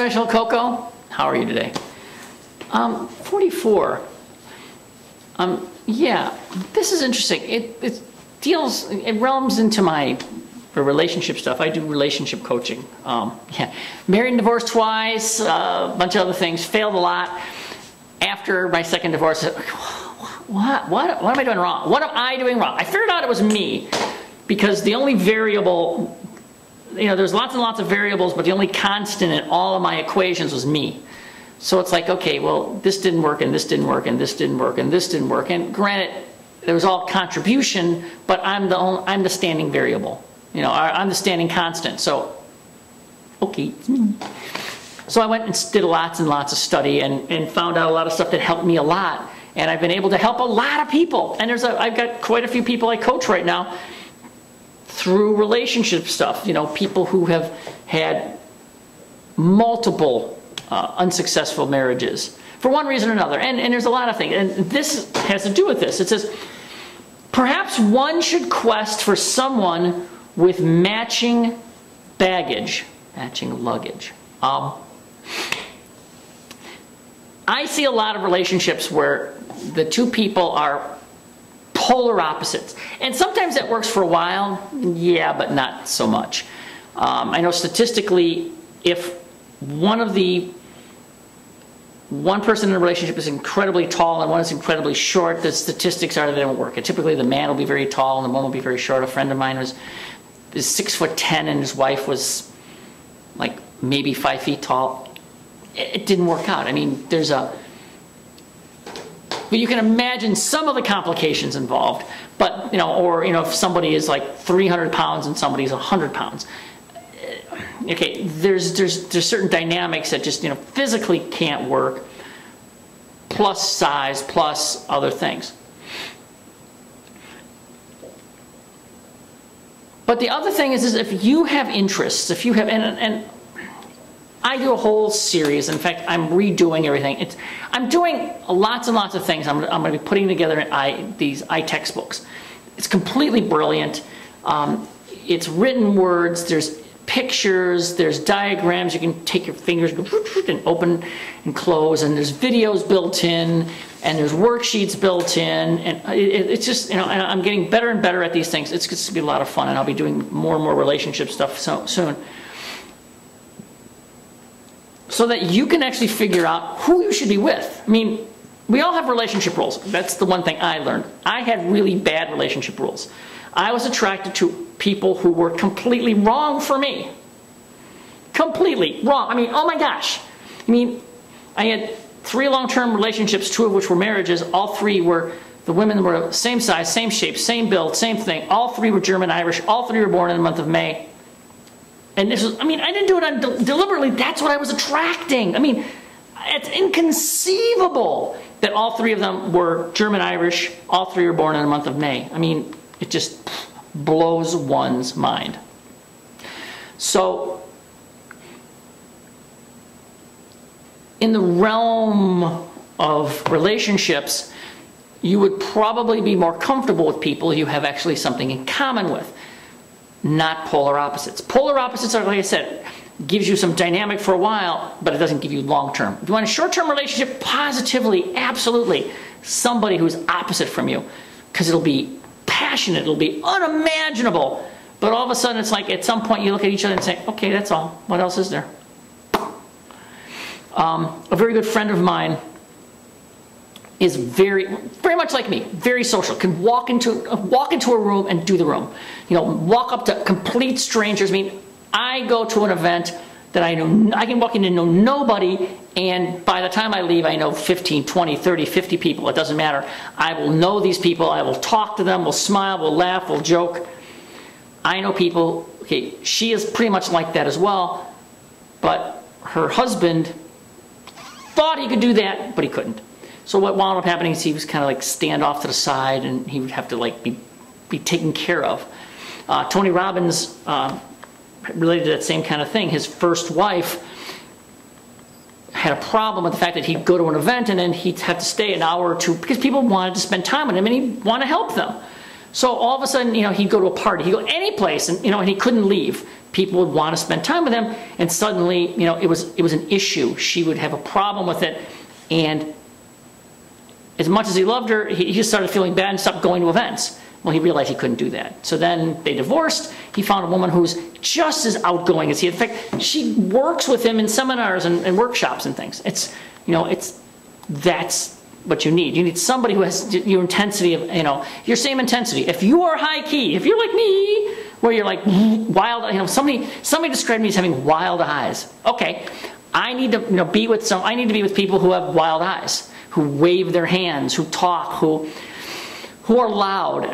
Professional KOKO. How are you today? 44. Yeah, this is interesting. It realms into my relationship stuff. I do relationship coaching. Yeah, married and divorced twice, a bunch of other things. Failed a lot. After my second divorce, what am I doing wrong? What am I doing wrong? I figured out it was me, because the only variable, there's lots and lots of variables, but the only constant in all of my equations was me. So it's like, okay, well, this didn't work, and this didn't work, and this didn't work, and this didn't work. And granted, there was all contribution, but I'm the standing variable. I'm the standing constant. So, okay, it's me. So I went and did lots and lots of study and found out a lot of stuff that helped me a lot. And I've been able to help a lot of people. And I've got quite a few people I coach right now through relationship stuff. People who have had multiple unsuccessful marriages for one reason or another. And there's a lot of things. And this has to do with this. It says, perhaps one should quest for someone with matching baggage, matching luggage. I see a lot of relationships where the two people are polar opposites. And sometimes that works for a while, yeah, but not so much. I know statistically, if one person in a relationship is incredibly tall and one is incredibly short, the statistics are that they don't work. And typically the man will be very tall and the woman will be very short. A friend of mine is 6'10" and his wife was like maybe 5 feet tall. It didn't work out. I mean, but you can imagine some of the complications involved. But, if somebody is like 300 pounds and somebody's 100 pounds. Okay, there's certain dynamics that just, physically can't work, plus size, plus other things. But the other thing is if you have interests, if you have, and I do a whole series. In fact, I'm redoing everything. I'm doing lots and lots of things. I'm going to be putting together these textbooks. It's completely brilliant. It's written words. There's pictures. There's diagrams. You can take your fingers and open and close. And there's videos built in. And there's worksheets built in. And it's just, I'm getting better and better at these things. It's going to be a lot of fun. And I'll be doing more and more relationship stuff soon. So that you can actually figure out who you should be with. I mean, we all have relationship rules. That's the one thing I learned. I had really bad relationship rules. I was attracted to people who were completely wrong for me. Completely wrong. I mean, oh my gosh. I mean, I had 3 long-term relationships, 2 of which were marriages. All 3 were, the women were same size, same shape, same build, same thing. All 3 were German-Irish. All 3 were born in the month of May. And this was, I mean, I didn't do it deliberately. That's what I was attracting. I mean, it's inconceivable that all 3 of them were German-Irish. All 3 were born in the month of May. I mean, it just blows one's mind. So, in the realm of relationships, you would probably be more comfortable with people you have actually something in common with. Not polar opposites. Polar opposites are, like I said, gives you some dynamic for a while, but it doesn't give you long-term. If you want a short-term relationship, positively, absolutely, somebody who's opposite from you, because it'll be passionate, it'll be unimaginable, but all of a sudden it's like at some point you look at each other and say, okay, that's all. What else is there? A very good friend of mine is very much like me, very social, can walk into a room and do the room. Walk up to complete strangers. I mean, I go to an event that I can walk in and know nobody, and by the time I leave, I know 15, 20, 30, 50 people. It doesn't matter. I will know these people. I will talk to them. We'll smile. We'll laugh. We'll joke. I know people. Okay, she is pretty much like that as well, but her husband thought he could do that, but he couldn't. So what wound up happening is he was kind of like stand off to the side, and he would have to like be taken care of. Tony Robbins related to that same kind of thing. His first wife had a problem with the fact that he'd go to an event and then he'd have to stay an hour or 2 because people wanted to spend time with him and he'd want to help them. So all of a sudden, he'd go to a party, he'd go any place, and and he couldn't leave people would want to spend time with him, and suddenly, you know, it was an issue. She would have a problem with it, and as much as he loved her, he just started feeling bad and stopped going to events. Well, he realized he couldn't do that. So then they divorced. He found a woman who's just as outgoing as he. In fact, she works with him in seminars and workshops and things. It's, you know, that's what you need. You need somebody who has your intensity of, you know, your same intensity. If you are high key, if you're like me, where you're like wild, you know, somebody described me as having wild eyes. Okay, I need to, you know, I need to be with people who have wild eyes, who wave their hands, who talk, who are loud.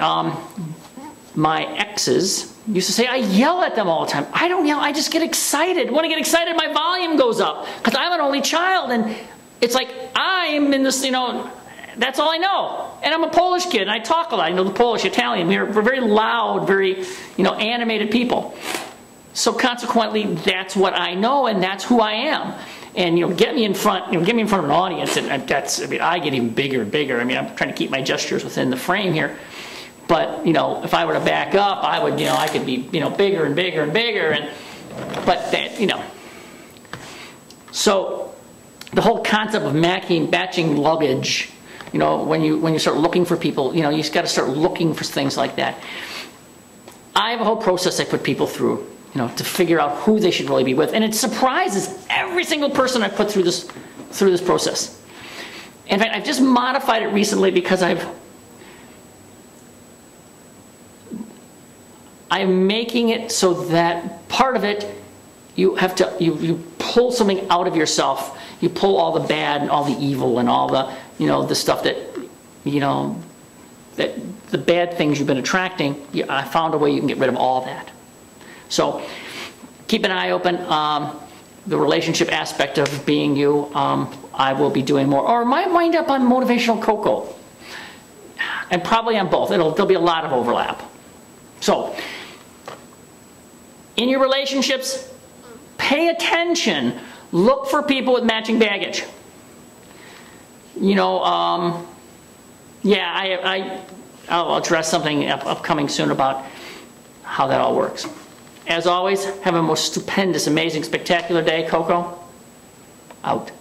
My exes used to say, I yell at them all the time. I don't yell, I just get excited. When I get excited, my volume goes up, because I'm an only child, and it's like I'm in this, you know, that's all I know. And I'm a Polish kid, and I talk a lot. You know, the Polish, Italian, we're very loud, very, you know, animated people. So consequently, that's what I know, and that's who I am. And, you know, get me in front of an audience, and I get even bigger and bigger. I mean, I'm trying to keep my gestures within the frame here. But, you know, if I were to back up, I would, you know, I could be, you know, bigger and bigger and bigger, but that, you know. So the whole concept of matching luggage, you know, when you start looking for people, you know, you just got to start looking for things like that. I have a whole process I put people through, you know, to figure out who they should really be with, and it surprises every single person I put through this process. In fact, I've just modified it recently because I'm making it so that part of it, you have to you pull something out of yourself. You pull all the bad and all the evil and all the, you know, the stuff that, you know, that the bad things you've been attracting. I found a way you can get rid of all that. So keep an eye open. The relationship aspect of being you, I will be doing more, or might wind up on motivational KOKO, and probably on both. There'll be a lot of overlap. So in your relationships, pay attention. Look for people with matching baggage. You know, yeah, I'll address something upcoming soon about how that all works. As always, have a most stupendous, amazing, spectacular day. KOKO, out.